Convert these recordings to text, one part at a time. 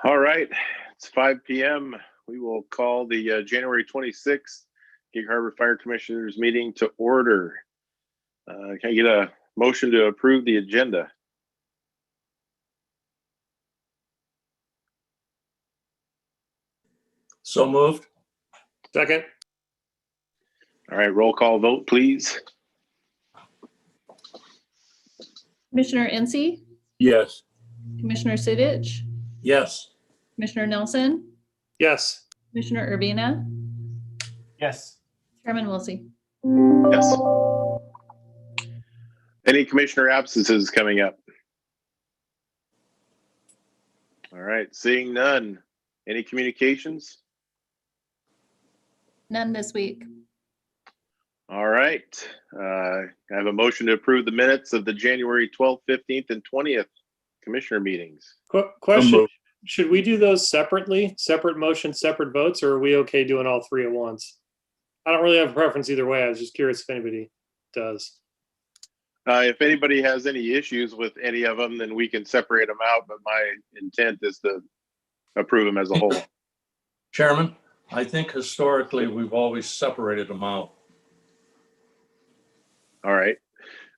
All right, it's 5 p.m. We will call the January 26th Gig Harbor Fire Commissioners meeting to order. Can I get a motion to approve the agenda? So moved. Second. All right, roll call vote, please. Commissioner Incy, Yes. Commissioner Sudich, Yes. Commissioner Nelson, Yes. Commissioner Urbina, Yes. Chairman Wilsey. Yes. Any commissioner absences coming up? All right, seeing none. Any communications? None this week. All right. I have a motion to approve the minutes of the January 12th, 15th, and 20th commissioner meetings. Question, should we do those separately? Separate motions, separate votes, or are we okay doing all three at once? I don't really have a preference either way. I was just curious if anybody does. If anybody has any issues with any of them, then we can separate them out, but my intent is to approve them as a whole. Chairman, I think historically we've always separated them out. All right.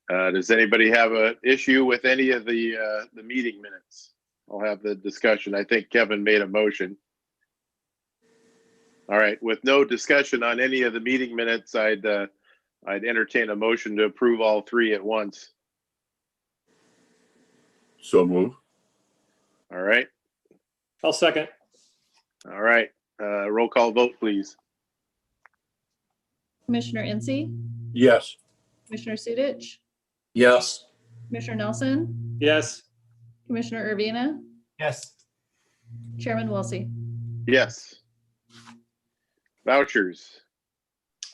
Does anybody have an issue with any of the meeting minutes? I'll have the discussion. I think Kevin made a motion. All right. With no discussion on any of the meeting minutes, I'd entertain a motion to approve all three at once. So moved. All right. I'll second. All right. Roll call vote, please. Commissioner Incy, Yes. Commissioner Sudich, Yes. Commissioner Nelson, Yes. Commissioner Urbina, Yes. Chairman Wilsey. Yes. Vouchers.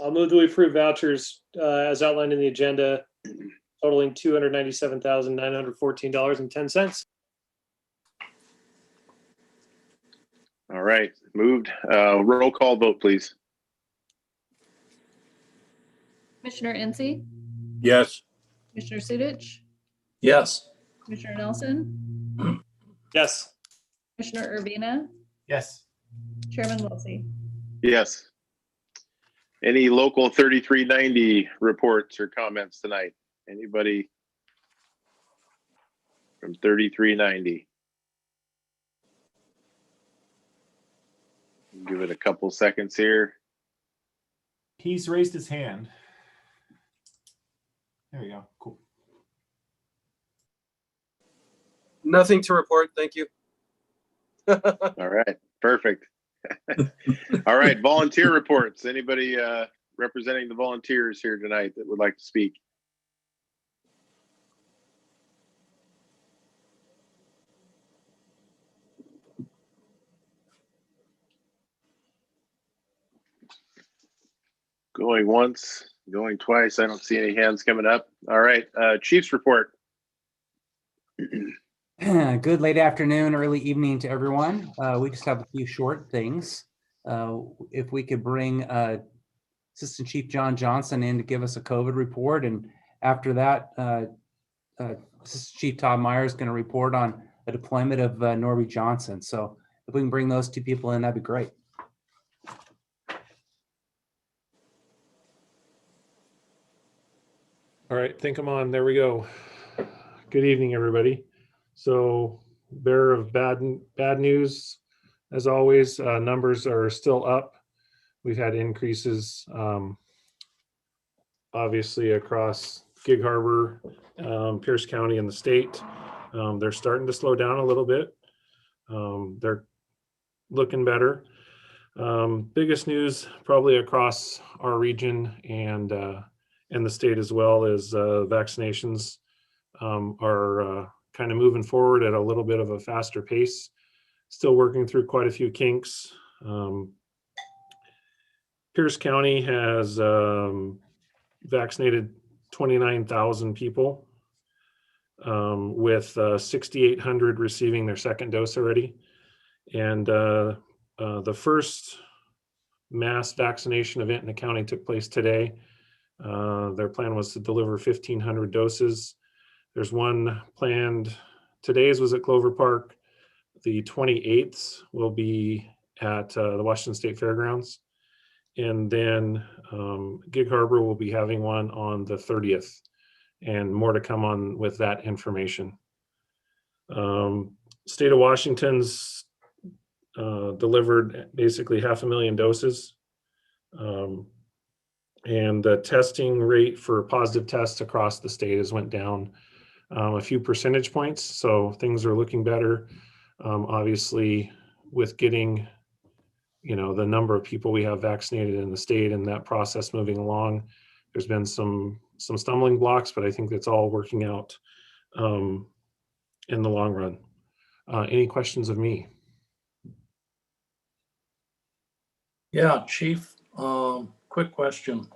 I'll move that we approve vouchers as outlined in the agenda totaling $297,914.10. All right. Moved. Roll call vote, please. Commissioner Incy, Yes. Commissioner Sudich, Yes. Commissioner Nelson, Yes. Commissioner Urbina, Yes. Chairman Wilsey. Yes. Any local 3390 reports or comments tonight? Anybody from 3390? Give it a couple seconds here. He's raised his hand. There we go. Cool. Nothing to report. Thank you. All right. Perfect. All right. Volunteer reports. Anybody representing the volunteers here tonight that would like to speak? Going once, going twice. I don't see any hands coming up. All right. Chief's report. Good late afternoon, early evening to everyone. We just have a few short things. If we could bring Assistant Chief John Johnson in to give us a COVID report, and after that, Assistant Chief Todd Meyer is going to report on the deployment of Norby Johnson. So if we can bring those two people in, that'd be great. All right, think I'm on. There we go. Good evening, everybody. So, bearer of bad news, as always. Numbers are still up. We've had increases, obviously, across Gig Harbor, Pierce County, and the state. They're starting to slow down a little bit. They're looking better. Biggest news, probably across our region and the state as well, is vaccinations are kind of moving forward at a little bit of a faster pace. Still working through quite a few kinks. Pierce County has vaccinated 29,000 people, with 6,800 receiving their second dose already. And the first mass vaccination event in the county took place today. Their plan was to deliver 1,500 doses. There's one planned. Today's was at Clover Park. the 28th will be at the Washington State Fairgrounds. And then Gig Harbor will be having one on the 30th, and more to come on with that information. State of Washington's delivered basically 500,000 doses. And the testing rate for positive tests across the state has went down a few percentage points. So things are looking better. Obviously, with getting, the number of people we have vaccinated in the state and that process moving along, there's been some stumbling blocks, but I think that's all working out in the long run. Any questions of me? Yeah, Chief, quick question.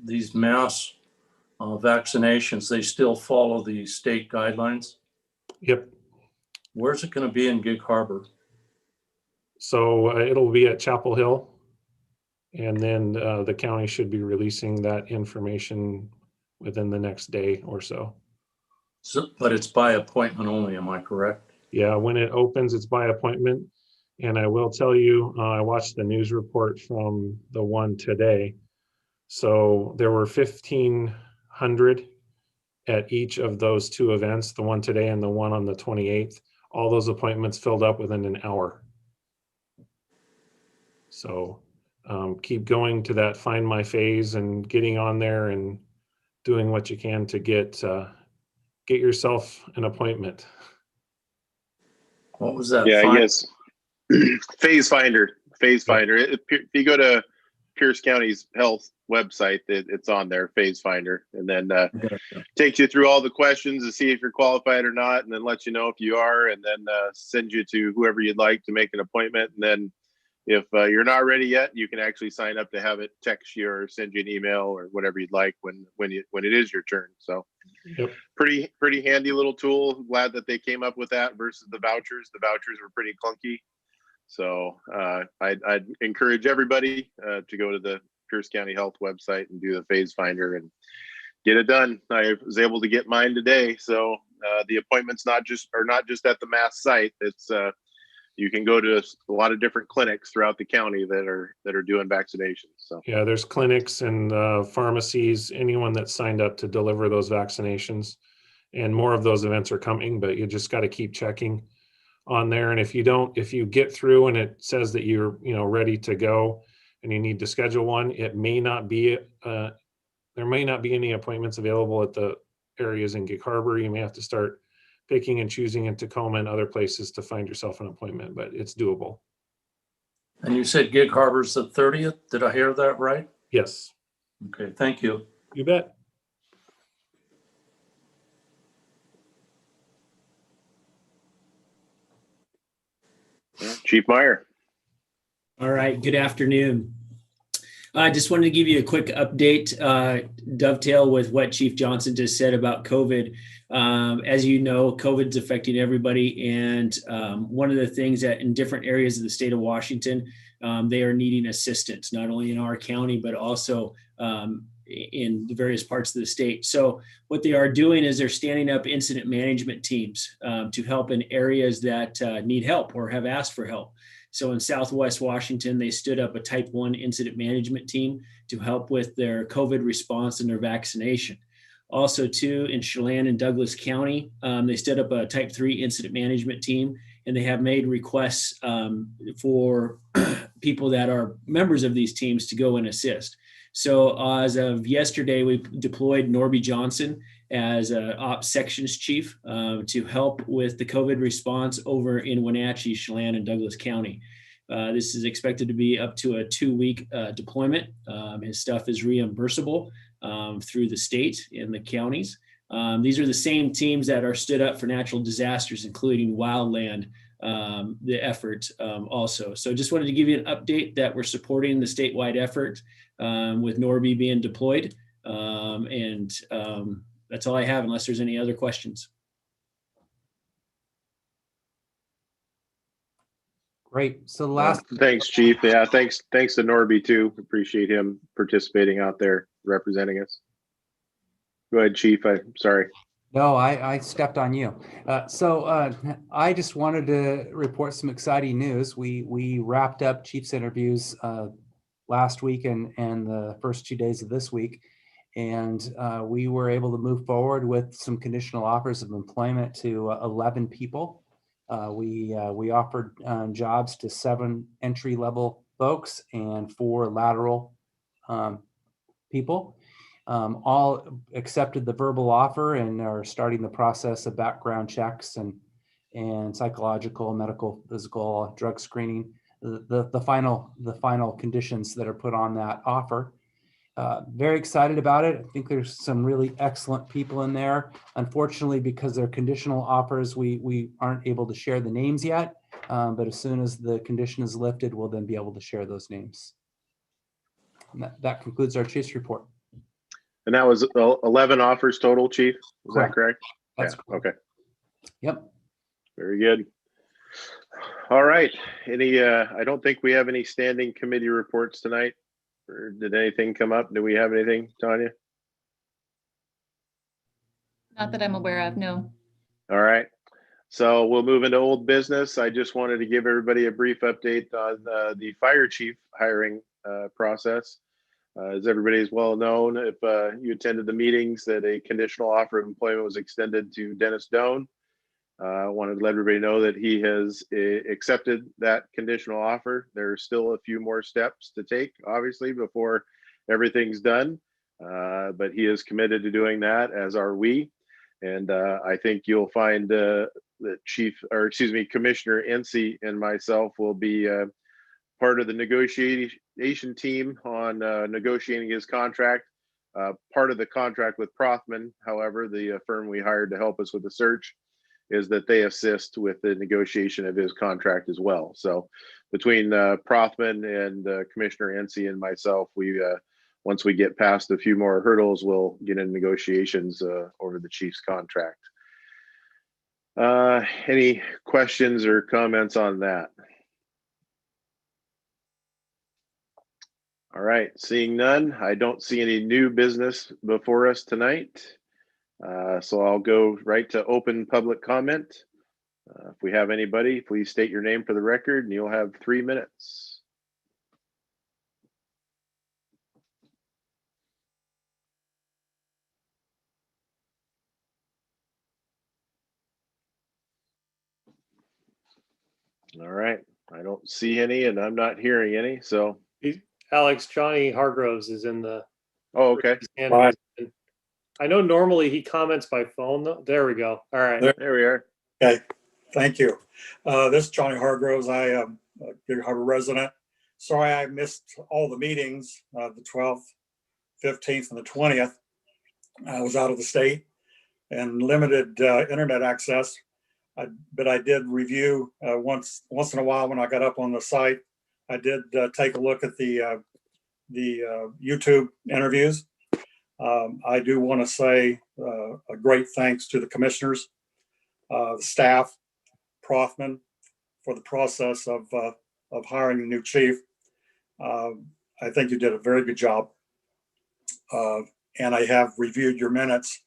These mass vaccinations, they still follow the state guidelines? Yep. Where's it going to be in Gig Harbor? So it'll be at Chapel Hill, and then the county should be releasing that information within the next day or so. But it's by appointment only, am I correct? Yeah, when it opens, it's by appointment. And I will tell you, I watched the news report from the one today. So there were 1,500 at each of those two events, the one today and the one on the 28th. All those appointments filled up within an hour. So keep going to that Find My phase and getting on there and doing what you can to get yourself an appointment. What was that? Yeah, yes. Phase Finder. If you go to Pierce County's health website, it's on there, Phase Finder, and then takes you through all the questions to see if you're qualified or not, and then lets you know if you are, and then sends you to whoever you'd like to make an appointment. And then if you're not ready yet, you can actually sign up to have it text you or send you an email or whatever you'd like when it is your turn. So Yep. pretty handy little tool. Glad that they came up with that versus the vouchers. The vouchers were pretty clunky. So I'd encourage everybody to go to the Pierce County Health website and do the Phase Finder and get it done. I was able to get mine today. So the appointments are not just at the Mass site. It's you can go to a lot of different clinics throughout the county that are doing vaccinations. So Yeah, there's clinics and pharmacies, anyone that signed up to deliver those vaccinations, and more of those events are coming, but you just got to keep checking on there. And if you get through and it says that you're ready to go and you need to schedule one, it may not be there may not be any appointments available at the areas in Gig Harbor. You may have to start picking and choosing in Tacoma and other places to find yourself an appointment, but it's doable. And you said Gig Harbor's the 30th. Did I hear that right? Yes. Okay, thank you. You bet. Chief Meyer. All right, good afternoon. I just wanted to give you a quick update, dovetail with what Chief Johnson just said about COVID. As you know, COVID's affecting everybody. And one of the things that in different areas of the state of Washington, they are needing assistance, not only in our county, but also in the various parts of the state. So what they are doing is they're standing up incident management teams to help in areas that need help or have asked for help. So in Southwest Washington, they stood up a type 1 incident management team to help with their COVID response and their vaccination. Also too, in Chelan and Douglas County, they stood up a type 3 incident management team, and they have made requests for people that are members of these teams to go and assist. So as of yesterday, we deployed Norby Johnson as an ops sections chief to help with the COVID response over in Wenatchee, Chelan, and Douglas County. This is expected to be up to a 2-week deployment. His stuff is reimbursable through the state and the counties. These are the same teams that are stood up for natural disasters, including wildland, the effort also. So just wanted to give you an update that we're supporting the statewide effort with Norby being deployed. That's all I have, unless there's any other questions. Great. So the last, Thanks, Chief. Yeah, thanks to Norby too. Appreciate him participating out there representing us. Go ahead, Chief. I'm sorry. No, I stepped on you. I just wanted to report some exciting news. We wrapped up chief's interviews last week and the first 2 days of this week. And we were able to move forward with some conditional offers of employment to 11 people. We offered jobs to 7 entry-level folks and 4 lateral people. All accepted the verbal offer and are starting the process of background checks and psychological, medical, physical, drug screening, the final conditions that are put on that offer. Very excited about it. I think there's some really excellent people in there. Unfortunately, because they're conditional offers, we aren't able to share the names yet. But as soon as the condition is lifted, we'll then be able to share those names. And that concludes our chief's report. And that was 11 offers total, Chief? Is that correct? That's Yeah, correct. okay. Yep. Very good. All right. I don't think we have any standing committee reports tonight. Or did anything come up? Do we have anything, Tanya? Not that I'm aware of, no. All right. So we'll move into old business. I just wanted to give everybody a brief update on the fire chief hiring process. As everybody is well known, if you attended the meetings, that a conditional offer of employment was extended to Dennis Doan. I wanted to let everybody know that he has accepted that conditional offer. There's still a few more steps to take, obviously, before everything's done. But he is committed to doing that, as are we. And I think you'll find that Commissioner Ency and myself will be part of the negotiation team on negotiating his contract. Part of the contract with Prothman, however, the firm we hired to help us with the search, is that they assist with the negotiation of his contract as well. So between Prothman and Commissioner Ency and myself, we once we get past a few more hurdles, we'll get into negotiations over the chief's contract. Any questions or comments on that? All right, seeing none, I don't see any new business before us tonight. So I'll go right to open public comment. If we have anybody, please state your name for the record and you'll have 3 minutes. All right, I don't see any and I'm not hearing any, so. Alex, Johnny Hargroves is in the. Oh, okay. And I know normally he comments by phone though. There we go. All right. There we are. Okay, thank you. This is Johnny Hargroves. I am a Gig Harbor resident. Sorry I missed all the meetings, the 12th, 15th, and the 20th. I was out of the state and limited internet access. But I did review once in a while when I got up on the site. I did take a look at the YouTube interviews. I do want to say a great thanks to the commissioners, the staff, Prothman, for the process of hiring a new chief. I think you did a very good job. And I have reviewed your minutes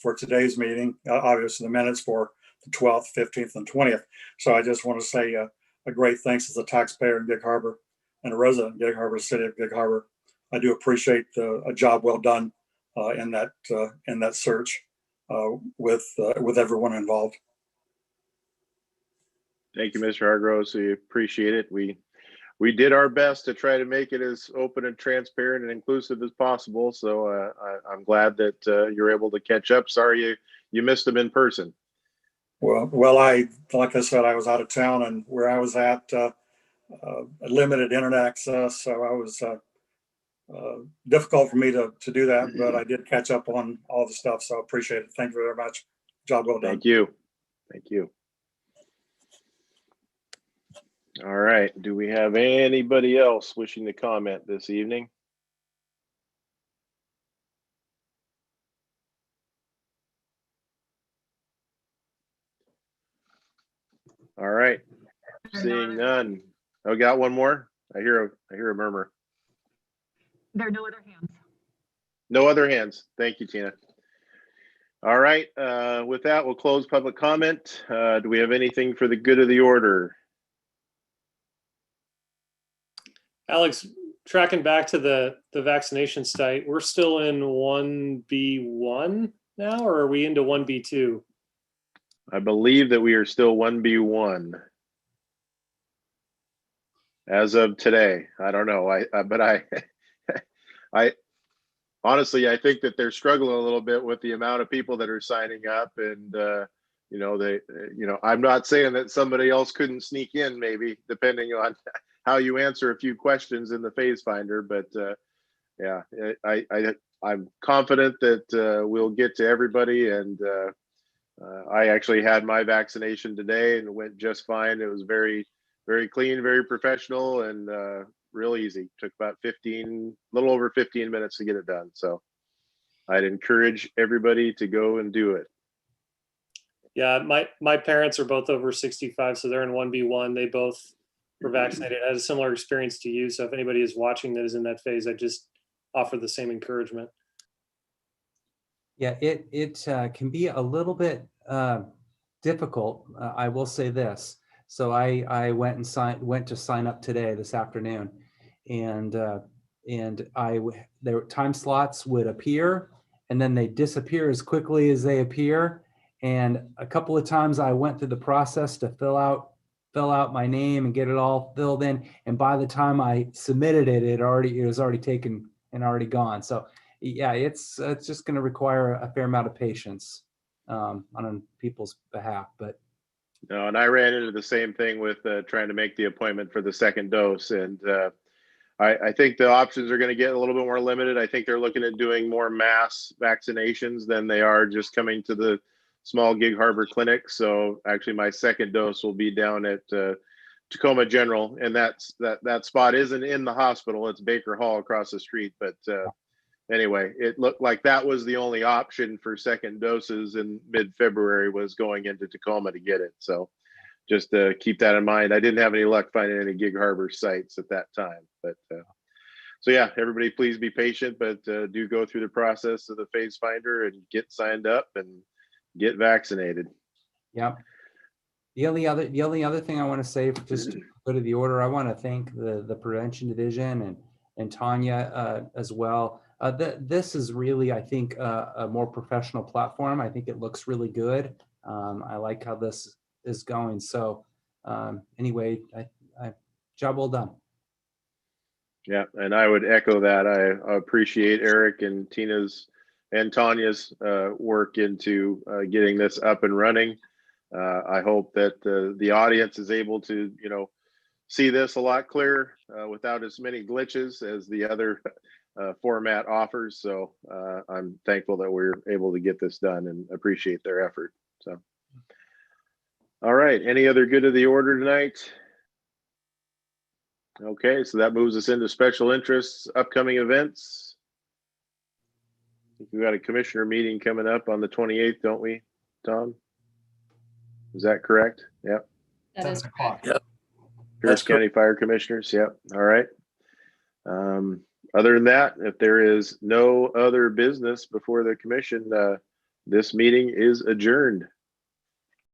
for today's meeting, obviously the minutes for the 12th, 15th, and 20th. So I just want to say a great thanks as a taxpayer in Gig Harbor and a resident in Gig Harbor, city of Gig Harbor. I do appreciate a job well done in that search with everyone involved. Thank you, Mr. Hargroves. We appreciate it. We did our best to try to make it as open and transparent and inclusive as possible. So I'm glad that you're able to catch up. Sorry you missed them in person. Well, like I said, I was out of town, and where I was at, limited internet access, so I was difficult for me to do that. But I did catch up on all the stuff, so I appreciate it. Thank you very much. Job well done. Thank you. Thank you. All right. Do we have anybody else wishing to comment this evening? All right. Seeing none. Oh, got one more? I hear a murmur. There are no other hands. No other hands. Thank you, Tina. All right, with that, we'll close public comment. Do we have anything for the good of the order? Alex, tracking back to the vaccination site, we're still in 1B1 now, or are we into 1B2? I believe that we are still 1B1 as of today. I don't know. I honestly, I think that they're struggling a little bit with the amount of people that are signing up, and I'm not saying that somebody else couldn't sneak in, maybe depending on how you answer a few questions in the phase finder, but yeah, I'm confident that we'll get to everybody, and I actually had my vaccination today and it went just fine. It was very, very clean, very professional, and real easy. Took about little over 15 minutes to get it done. So I'd encourage everybody to go and do it. Yeah, my parents are both over 65, so they're in 1B1. They both were vaccinated. I had a similar experience to you. So if anybody is watching that is in that phase, I just offer the same encouragement. Yeah, it can be a little bit difficult. I will say this. So I went to sign up today, this afternoon, and there time slots would appear and then they disappear as quickly as they appear. And a couple of times I went through the process to fill out my name and get it all filled in. And by the time I submitted it, it was already taken and already gone. So yeah, it's just going to require a fair amount of patience on people's behalf. But no, and I ran into the same thing with trying to make the appointment for the second dose, and I think the options are going to get a little bit more limited. I think they're looking at doing more mass vaccinations than they are just coming to the small Gig Harbor clinic. So actually, my second dose will be down at Tacoma General, and that spot isn't in the hospital. It's Baker Hall across the street, but. Anyway, it looked like that was the only option for second doses in mid-February, was going into Tacoma to get it. So just keep that in mind. I didn't have any luck finding any Gig Harbor sites at that time. But so yeah, everybody please be patient, but do go through the process of the phase finder and get signed up and get vaccinated. Yeah. The only other thing I want to say, just to go to the order, I want to thank the prevention division and Tanya as well. This is really, I think, a more professional platform. I think it looks really good. I like how this is going. So anyway, I job well done. Yeah, and I would echo that. I appreciate Eric and Tina's and Tanya's work into getting this up and running. I hope that the audience is able to, see this a lot clearer without as many glitches as the other format offers. So I'm thankful that we're able to get this done and appreciate their effort. So, all right, any other good of the order tonight? Okay, so that moves us into special interests, upcoming events. I think we got a commissioner meeting coming up on the 28th, don't we, Tom? Is that correct? Yep. That is 7 o'clock. correct. Yep. Pierce County Fire Commissioners. Yep. All right. Other than that, if there is no other business before the commission, this meeting is adjourned.